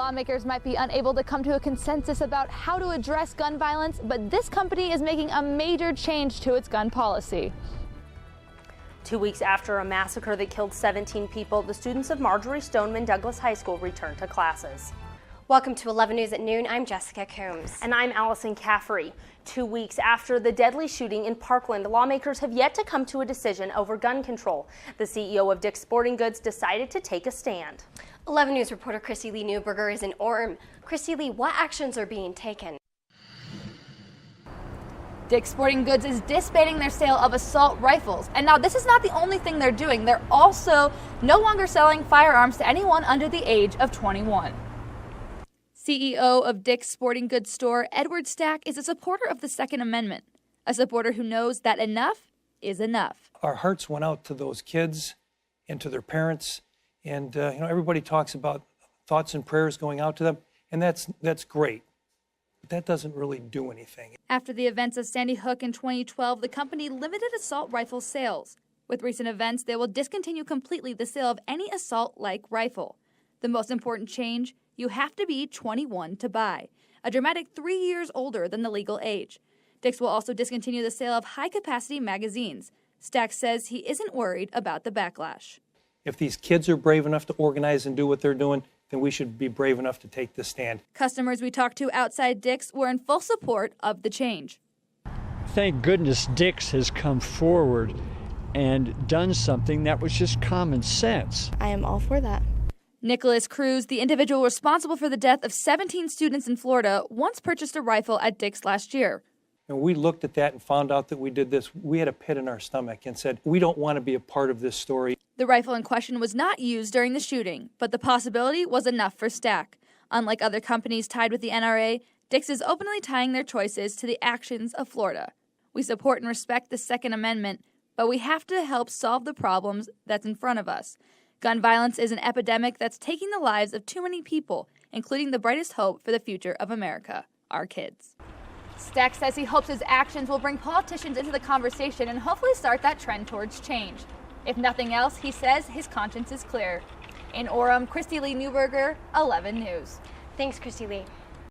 Lawmakers might be unable to come to a consensus about how to address gun violence, but this company is making a major change to its gun policy. 2 weeks after a massacre that killed 17 people, the students of Marjorie Stoneman Douglas High School returned to classes. Welcome to 11 News at Noon. I'm Jessica Combs. And I'm Allison Caffrey. 2 weeks after the deadly shooting in Parkland, lawmakers have yet to come to a decision over gun control. The CEO of Dick's Sporting Goods decided to take a stand. 11 News reporter Christy Lee Newberger is in Orem. Christy Lee, what actions are being taken? Dick's Sporting Goods is disbanding their sale of assault rifles. And now this is not the only thing they're doing. They're also no longer selling firearms to anyone under the age of 21. CEO of Dick's Sporting Goods store, Edward Stack, is a supporter of the Second Amendment, a supporter who knows that enough is enough. Our hearts went out to those kids and to their parents, and everybody talks about thoughts and prayers going out to them, and that's great. But that doesn't really do anything. After the events of Sandy Hook in 2012, the company limited assault rifle sales. With recent events, they will discontinue completely the sale of any assault-like rifle. The most important change: you have to be 21 to buy, a dramatic 3 years older than the legal age. Dick's will also discontinue the sale of high-capacity magazines. Stack says he isn't worried about the backlash. If these kids are brave enough to organize and do what they're doing, then we should be brave enough to take this stand. Customers we talked to outside Dick's were in full support of the change. Thank goodness Dick's has come forward and done something that was just common sense. I am all for that. Nicholas Cruz, the individual responsible for the death of 17 students in Florida, once purchased a rifle at Dick's last year. And we looked at that and found out that we did this. We had a pit in our stomach and said, we don't want to be a part of this story. The rifle in question was not used during the shooting, but the possibility was enough for Stack. Unlike other companies tied with the NRA, Dick's is openly tying their choices to the actions of Florida. We support and respect the Second Amendment, but we have to help solve the problems that's in front of us. Gun violence is an epidemic that's taking the lives of too many people, including the brightest hope for the future of America, our kids. Stack says he hopes his actions will bring politicians into the conversation and hopefully start that trend towards change. If nothing else, he says his conscience is clear. In Orem, Christy Lee Newberger, 11 News. Thanks, Christy Lee.